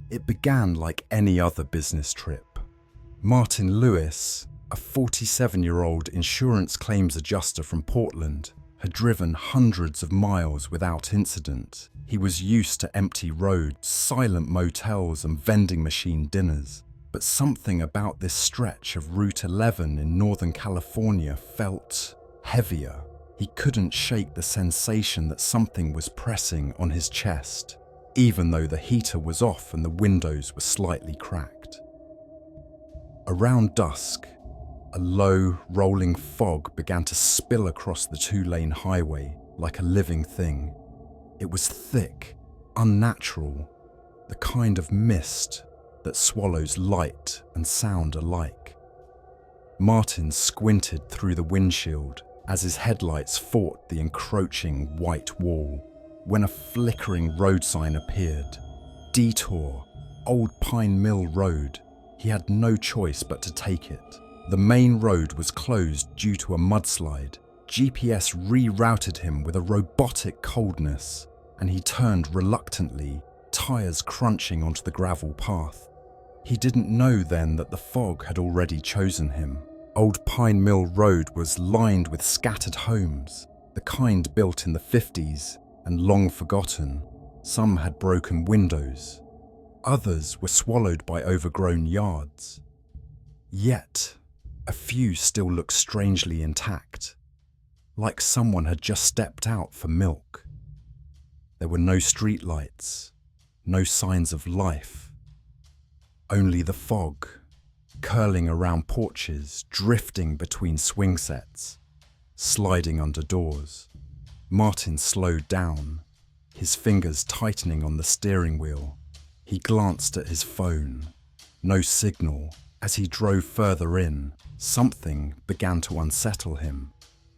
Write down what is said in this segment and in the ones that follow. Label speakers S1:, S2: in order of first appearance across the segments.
S1: It began like any other business trip. Martin Lewis, a 47-year-old insurance claims adjuster from Portland, had driven hundreds of miles without incident. He was used to empty roads, silent motels, and vending machine dinners. But something about this stretch of Route 11 in Northern California felt heavier. He couldn't shake the sensation that something was pressing on his chest, even though the heater was off and the windows were slightly cracked. Around dusk, a low, rolling fog began to spill across the two-lane highway like a living thing. It was thick, unnatural, the kind of mist that swallows light and sound alike. Martin squinted through the windshield as his headlights fought the encroaching white wall, when a flickering road sign appeared. Detour, Old Pine Mill Road. He had no choice but to take it. The main road was closed due to a mudslide. GPS rerouted him with a robotic coldness, and he turned reluctantly, tires crunching onto the gravel path. He didn't know then that the fog had already chosen him. Old Pine Mill Road was lined with scattered homes, the kind built in the 50s and long forgotten. Some had broken windows. Others were swallowed by overgrown yards. Yet, a few still looked strangely intact, like someone had just stepped out for milk. There were no streetlights, no signs of life, only the fog, curling around porches, drifting between swing sets, sliding under doors. Martin slowed down, his fingers tightening on the steering wheel. He glanced at his phone. No signal. As he drove further in, something began to unsettle him.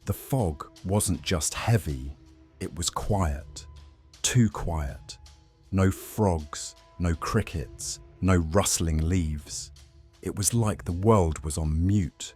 S1: The fog wasn't just heavy, it was quiet. Too quiet. No frogs, no crickets, no rustling leaves. It was like the world was on mute.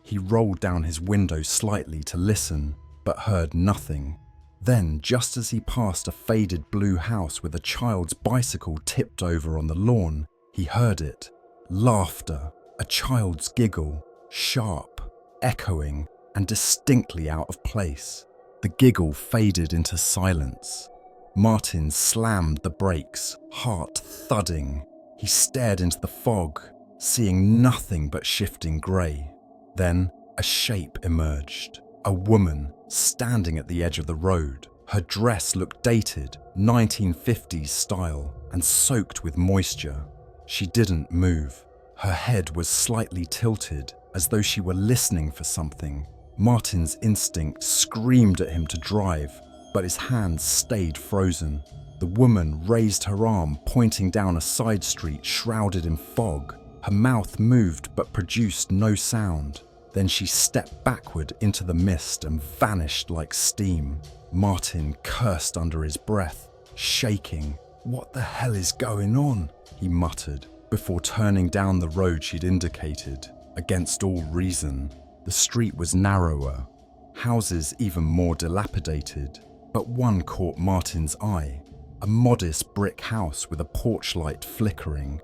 S1: He rolled down his window slightly to listen, but heard nothing. Then, just as he passed a faded blue house with a child's bicycle tipped over on the lawn, he heard it. Laughter, a child's giggle, sharp, echoing, and distinctly out of place. The giggle faded into silence. Martin slammed the brakes, heart thudding. He stared into the fog, seeing nothing but shifting grey. Then a shape emerged. A woman standing at the edge of the road. Her dress looked dated, 1950s style, and soaked with moisture. She didn't move. Her head was slightly tilted, as though she were listening for something. Martin's instinct screamed at him to drive, but his hands stayed frozen. The woman raised her arm, pointing down a side street shrouded in fog. Her mouth moved but produced no sound. Then she stepped backward into the mist and vanished like steam. Martin cursed under his breath, shaking. "What the hell is going on?" he muttered, before turning down the road she'd indicated. Against all reason, the street was narrower, houses even more dilapidated, but one caught Martin's eye. A modest brick house with a porch light flickering.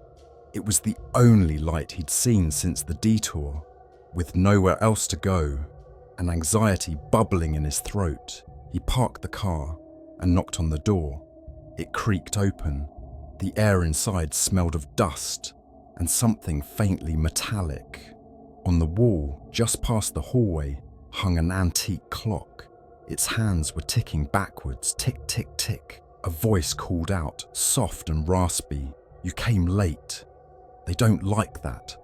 S1: It was the only light he'd seen since the detour. With nowhere else to go, and anxiety bubbling in his throat, he parked the car and knocked on the door. It creaked open. The air inside smelled of dust and something faintly metallic. On the wall, just past the hallway, hung an antique clock. Its hands were ticking backwards, tick, tick, tick. A voice called out, soft and raspy, "You came late." "They don't like that."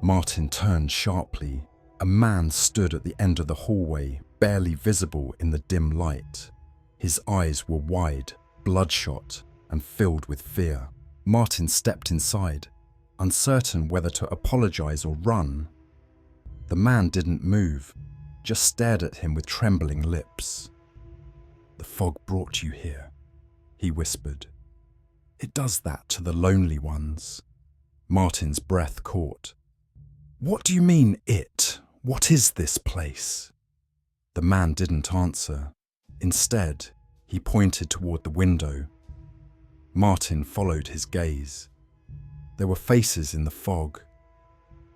S1: Martin turned sharply. A man stood at the end of the hallway, barely visible in the dim light. His eyes were wide, bloodshot, and filled with fear. Martin stepped inside, uncertain whether to apologize or run. The man didn't move, just stared at him with trembling lips. "The fog brought you here," he whispered. "It does that to the lonely ones." Martin's breath caught. "What do you mean, it? What is this place?" The man didn't answer. Instead, he pointed toward the window. Martin followed his gaze. There were faces in the fog,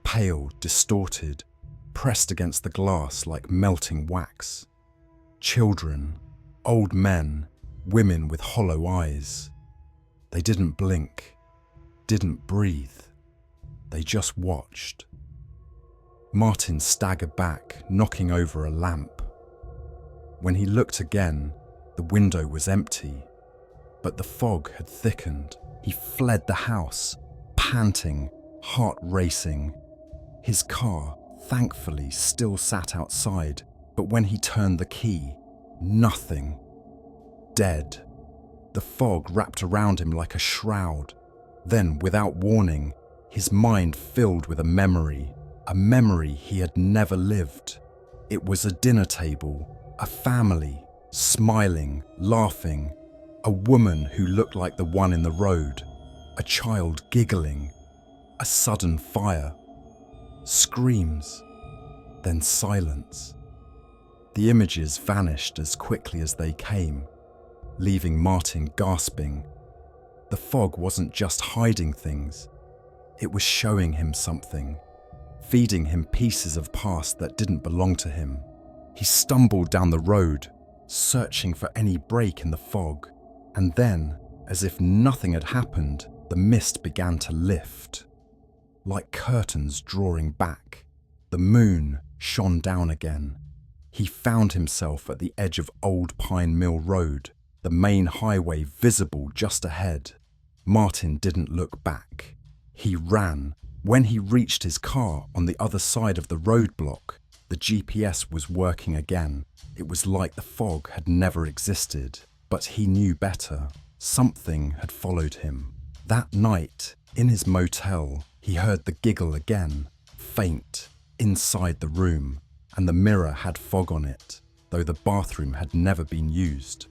S1: pale, distorted, pressed against the glass like melting wax. Children, old men, women with hollow eyes. They didn't blink, didn't breathe. They just watched. Martin staggered back, knocking over a lamp. When he looked again, the window was empty, but the fog had thickened. He fled the house, panting, heart racing. His car, thankfully, still sat outside, but when he turned the key, nothing. Dead. The fog wrapped around him like a shroud. Then, without warning, his mind filled with a memory he had never lived. It was a dinner table, a family, smiling, laughing, a woman who looked like the one in the road, a child giggling, a sudden fire, screams, then silence. The images vanished as quickly as they came, leaving Martin gasping. The fog wasn't just hiding things, it was showing him something, feeding him pieces of past that didn't belong to him. He stumbled down the road, searching for any break in the fog, and then, as if nothing had happened, the mist began to lift. Like curtains drawing back, the moon shone down again. He found himself at the edge of Old Pine Mill Road, the main highway visible just ahead. Martin didn't look back. He ran. When he reached his car on the other side of the roadblock, the GPS was working again. It was like the fog had never existed, but he knew better. Something had followed him. That night, in his motel, he heard the giggle again, faint, inside the room, and the mirror had fog on it, though the bathroom had never been used.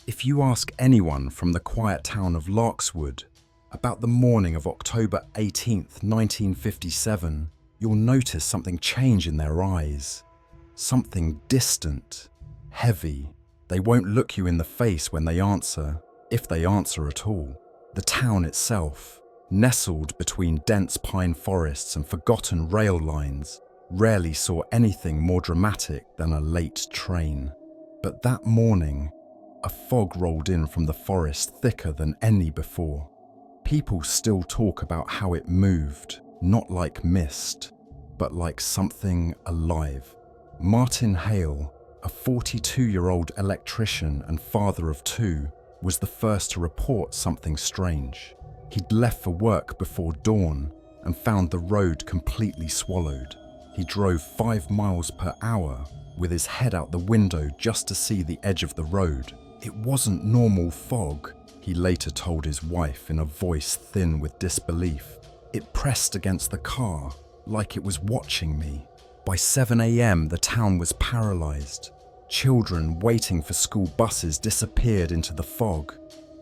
S1: If you ask anyone from the quiet town of Larkswood about the morning of October 18th, 1957, you'll notice something change in their eyes. Something distant, heavy. They won't look you in the face when they answer, if they answer at all. The town itself, nestled between dense pine forests and forgotten rail lines, rarely saw anything more dramatic than a late train. But that morning, a fog rolled in from the forest thicker than any before. People still talk about how it moved, not like mist, but like something alive. Martin Hale, a 42-year-old electrician and father of two, was the first to report something strange. He'd left for work before dawn and found the road completely swallowed. He drove 5 miles per hour with his head out the window just to see the edge of the road. It wasn't normal fog, he later told his wife in a voice thin with disbelief. It pressed against the car like it was watching me. By 7 a.m. the town was paralyzed. Children waiting for school buses disappeared into the fog,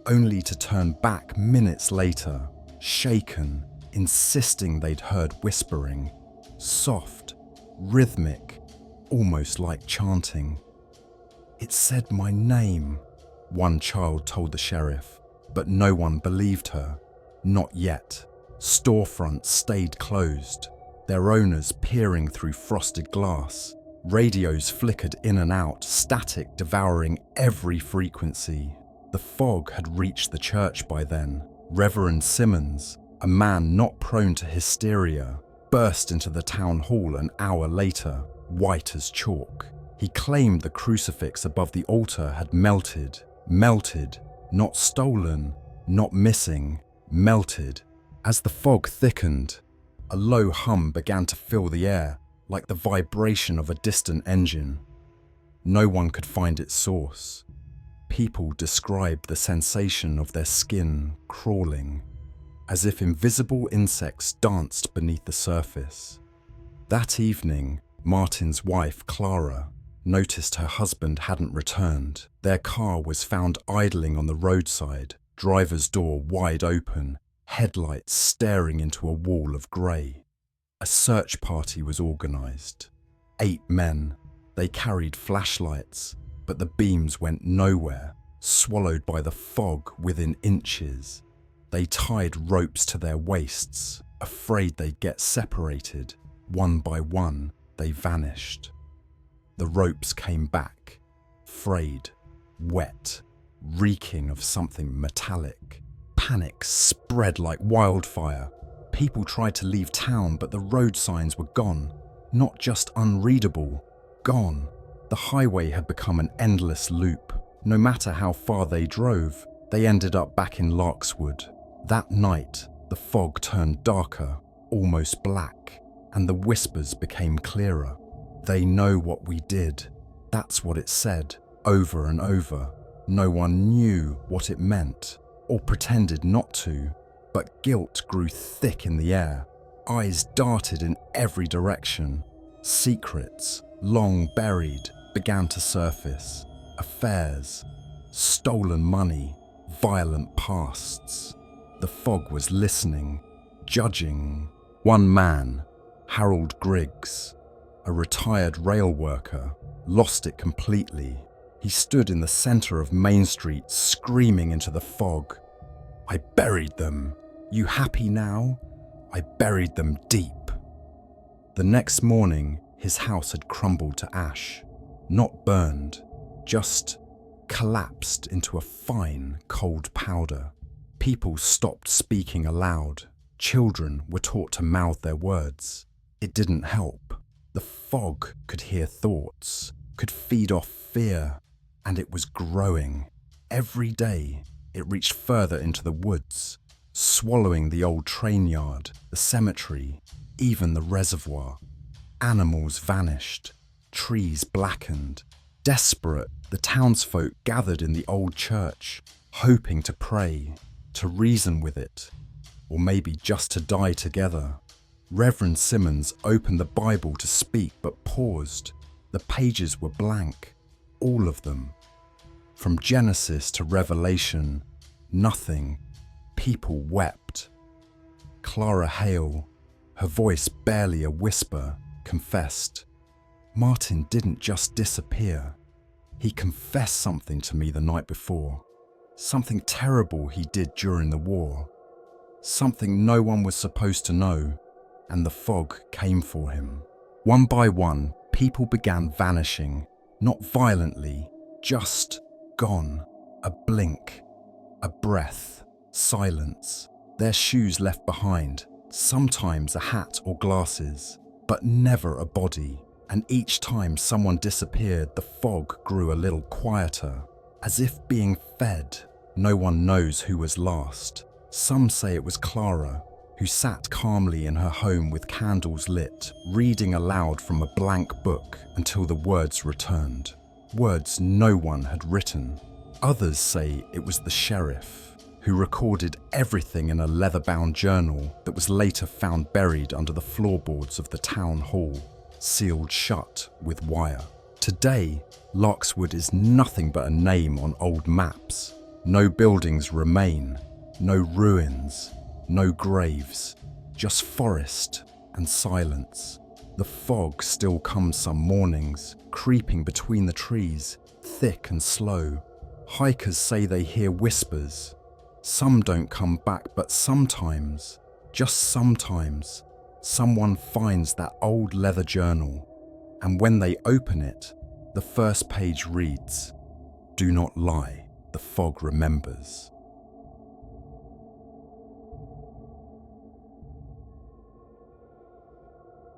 S1: only to turn back minutes later, shaken, insisting they'd heard whispering. Soft, rhythmic, almost like chanting. It said my name, one child told the sheriff, but no one believed her. Not yet. Storefronts stayed closed, their owners peering through frosted glass. Radios flickered in and out, static devouring every frequency. The fog had reached the church by then. Reverend Simmons, a man not prone to hysteria, burst into the town hall an hour later, white as chalk. He claimed the crucifix above the altar had melted, not stolen, not missing, melted. As the fog thickened, a low hum began to fill the air, like the vibration of a distant engine. No one could find its source. People described the sensation of their skin crawling, as if invisible insects danced beneath the surface. That evening, Martin's wife, Clara, noticed her husband hadn't returned. Their car was found idling on the roadside, driver's door wide open, headlights staring into a wall of grey. A search party was organised. 8 men. They carried flashlights, but the beams went nowhere, swallowed by the fog within inches. They tied ropes to their waists, afraid they'd get separated. One by one, they vanished. The ropes came back, frayed, wet, reeking of something metallic. Panic spread like wildfire. People tried to leave town, but the road signs were gone. Not just unreadable, gone. The highway had become an endless loop. No matter how far they drove, they ended up back in Larkswood. That night, the fog turned darker, almost black, and the whispers became clearer. They know what we did. That's what it said, over and over. No one knew what it meant, or pretended not to, but guilt grew thick in the air. Eyes darted in every direction. Secrets, long buried, began to surface. Affairs, stolen money, violent pasts. The fog was listening, judging. One man, Harold Griggs, a retired rail worker, lost it completely. He stood in the center of Main Street, screaming into the fog. "I buried them. You happy now? I buried them deep." The next morning, his house had crumbled to ash. Not burned, just collapsed into a fine, cold powder. People stopped speaking aloud. Children were taught to mouth their words. It didn't help. The fog could hear thoughts, could feed off fear, and it was growing. Every day, it reached further into the woods, swallowing the old train yard, the cemetery, even the reservoir. Animals vanished, trees blackened. Desperate, the townsfolk gathered in the old church, hoping to pray, to reason with it, or maybe just to die together. Reverend Simmons opened the Bible to speak but paused. The pages were blank, all of them. From Genesis to Revelation, nothing. People wept. Clara Hale, her voice barely a whisper, confessed. Martin didn't just disappear. He confessed something to me the night before. Something terrible he did during the war. Something no one was supposed to know, and the fog came for him. One by one, people began vanishing, not violently, just gone. A blink, a breath, silence. Their shoes left behind, sometimes a hat or glasses, but never a body. And each time someone disappeared, the fog grew a little quieter, as if being fed. No one knows who was last. Some say it was Clara, who sat calmly in her home with candles lit, reading aloud from a blank book until the words returned. Words no one had written. Others say it was the sheriff, who recorded everything in a leather-bound journal that was later found buried under the floorboards of the town hall, sealed shut with wire. Today, Larkswood is nothing but a name on old maps. No buildings remain, no ruins, no graves, just forest and silence. The fog still comes some mornings, creeping between the trees, thick and slow. Hikers say they hear whispers. Some don't come back, but sometimes, just sometimes, someone finds that old leather journal, and when they open it, the first page reads, "Do not lie, the fog remembers."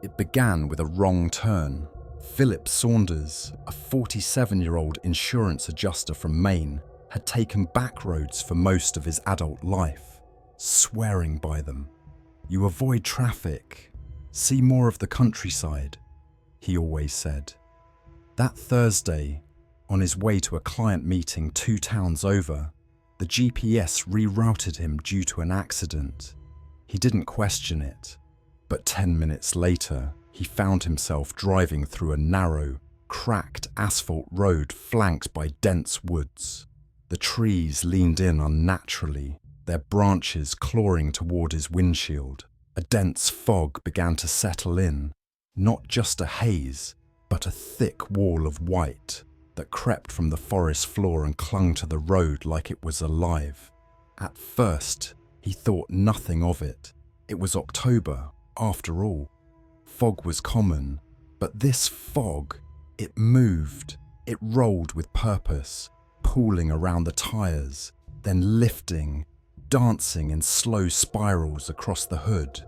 S1: It began with a wrong turn. Philip Saunders, a 47-year-old insurance adjuster from Maine, had taken back roads for most of his adult life, swearing by them. "You avoid traffic, see more of the countryside," he always said. That Thursday, on his way to a client meeting 2 towns over, the GPS rerouted him due to an accident. He didn't question it, but 10 minutes later, he found himself driving through a narrow, cracked asphalt road flanked by dense woods. The trees leaned in unnaturally, their branches clawing toward his windshield. A dense fog began to settle in, not just a haze, but a thick wall of white. that crept from the forest floor and clung to the road like it was alive. At first, he thought nothing of it. It was October, after all. Fog was common, but this fog, it moved. It rolled with purpose, pooling around the tires, then lifting, dancing in slow spirals across the hood.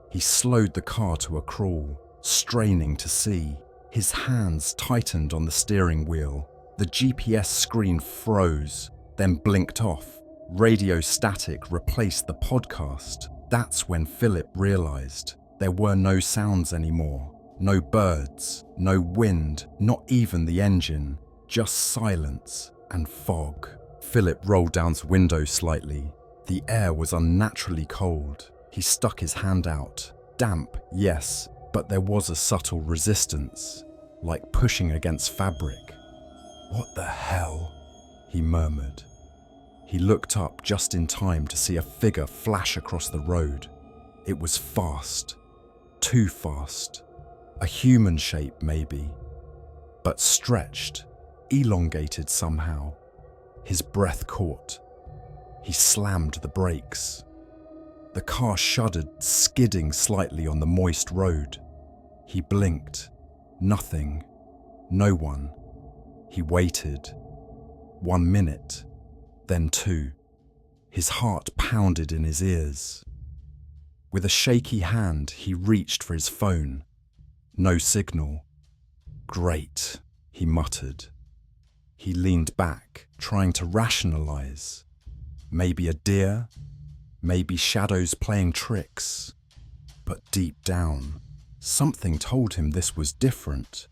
S1: He slowed the car to a crawl, straining to see. His hands tightened on the steering wheel. The GPS screen froze, then blinked off. Radio static replaced the podcast. That's when Philip realized there were no sounds anymore. No birds, no wind, not even the engine, just silence and fog. Philip rolled down his window slightly. The air was unnaturally cold. He stuck his hand out. Damp, yes, but there was a subtle resistance, like pushing against fabric. "What the hell?" he murmured. He looked up just in time to see a figure flash across the road. It was fast, too fast. A human shape, maybe, but stretched, elongated somehow. His breath caught. He slammed the brakes. The car shuddered, skidding slightly on the moist road. He blinked. Nothing. No one. He waited. 1 minute, then 2. His heart pounded in his ears. With a shaky hand, he reached for his phone. No signal. "Great," he muttered. He leaned back, trying to rationalize. Maybe a deer, maybe shadows playing tricks. But deep down, something told him this was different.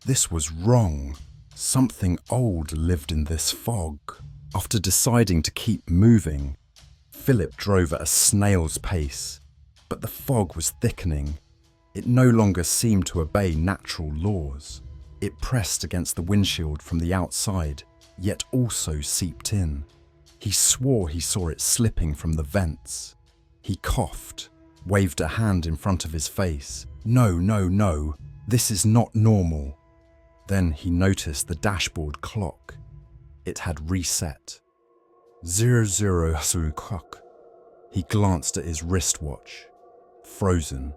S1: This was wrong. Something old lived in this fog. After deciding to keep moving, Philip drove at a snail's pace, but the fog was thickening. It no longer seemed to obey natural laws. It pressed against the windshield from the outside, yet also seeped in. He swore he saw it slipping from the vents. He coughed, waved a hand in front of his face. No, this is not normal. Then he noticed the dashboard clock. It had reset. 00 o'clock. He glanced at his wristwatch. Frozen.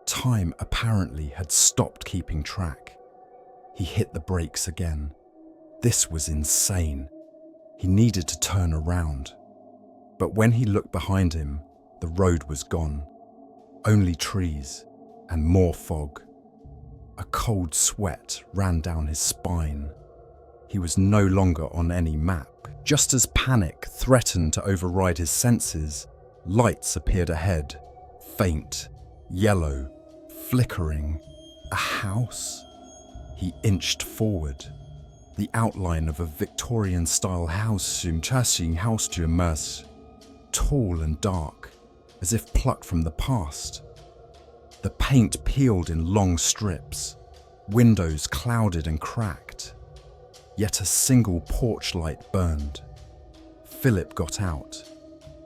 S1: Time apparently had stopped keeping track. He hit the brakes again. This was insane. He needed to turn around. But when he looked behind him, the road was gone. Only trees and more fog. A cold sweat ran down his spine. He was no longer on any map. Just as panic threatened to override his senses, lights appeared ahead, faint, yellow, flickering. A house? He inched forward. The outline of a Victorian-style house, tall and dark, as if plucked from the past. The paint peeled in long strips, windows clouded and cracked. Yet a single porch light burned. Philip got out,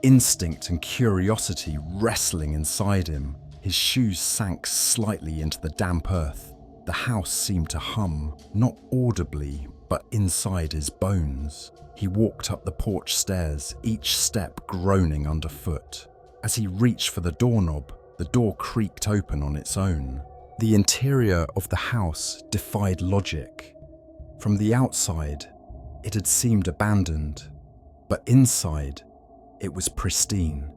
S1: instinct and curiosity wrestling inside him. His shoes sank slightly into the damp earth. The house seemed to hum, not audibly, but inside his bones. He walked up the porch stairs, each step groaning underfoot. As he reached for the doorknob, the door creaked open on its own. The interior of the house defied logic. From the outside, it had seemed abandoned, but inside, it was pristine.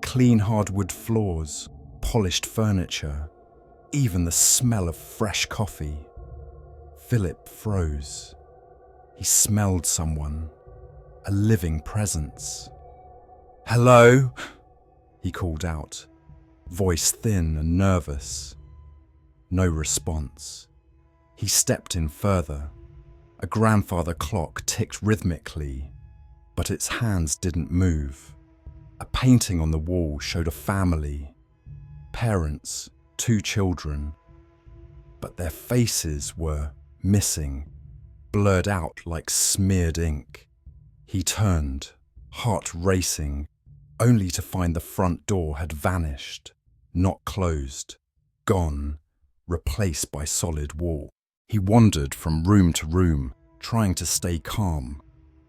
S1: Clean hardwood floors, polished furniture, even the smell of fresh coffee. Philip froze. He smelled someone, a living presence. "Hello?" he called out, voice thin and nervous. No response. He stepped in further. A grandfather clock ticked rhythmically, but its hands didn't move. A painting on the wall showed a family. Parents, 2 children. But their faces were missing, blurred out like smeared ink. He turned, heart racing, only to find the front door had vanished, not closed, gone, replaced by solid wall. He wandered from room to room, trying to stay calm.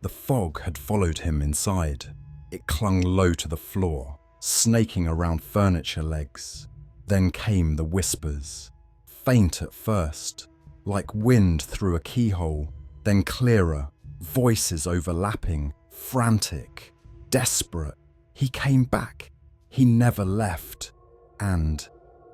S1: The fog had followed him inside. It clung low to the floor, snaking around furniture legs. Then came the whispers, faint at first, like wind through a keyhole, then clearer, voices overlapping, frantic, desperate. He came back. He never left. And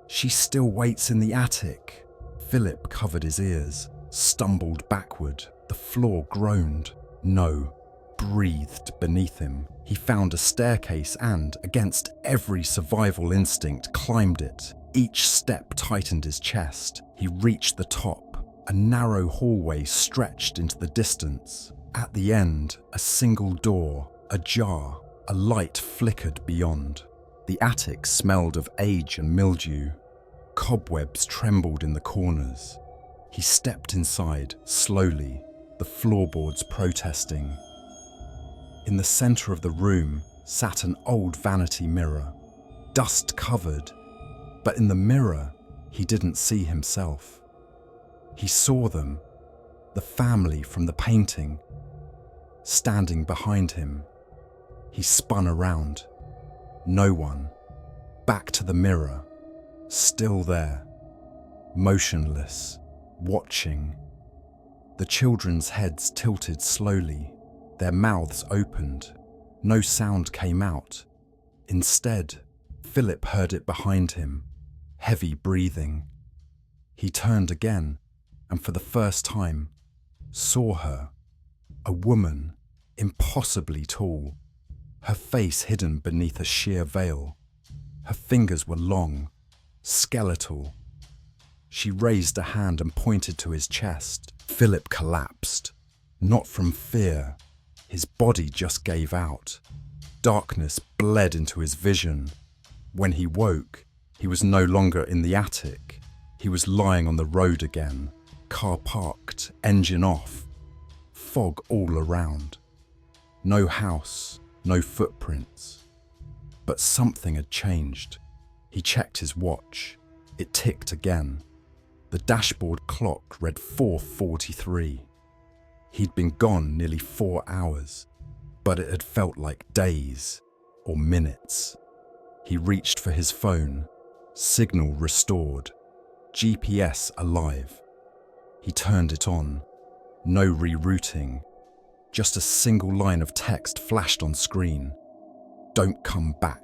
S1: she still waits in the attic. Philip covered his ears, stumbled backward. The floor groaned. No, breathed beneath him. He found a staircase and, against every survival instinct, climbed it. Each step tightened his chest. He reached the top. A narrow hallway stretched into the distance. At the end, a single door, ajar. A light flickered beyond. The attic smelled of age and mildew. Cobwebs trembled in the corners. He stepped inside, slowly, the floorboards protesting. In the center of the room sat an old vanity mirror, dust-covered, but in the mirror he didn't see himself. He saw them, the family from the painting, standing behind him. He spun around. No one. Back to the mirror. Still there. Motionless. Watching. The children's heads tilted slowly. Their mouths opened. No sound came out. Instead, Philip heard it behind him. Heavy breathing. He turned again, and for the first time, saw her. A woman, impossibly tall. Her face hidden beneath a sheer veil. Her fingers were long, skeletal. She raised a hand and pointed to his chest. Philip collapsed. Not from fear. His body just gave out. Darkness bled into his vision. When he woke, he was no longer in the attic. He was lying on the road again. Car parked, engine off. Fog all around. No house. No footprints. But something had changed. He checked his watch. It ticked again. The dashboard clock read 4:43. He'd been gone nearly 4 hours, but it had felt like days or minutes. He reached for his phone. Signal restored. GPS alive. He turned it on. No rerouting. Just a single line of text flashed on screen. Don't come back.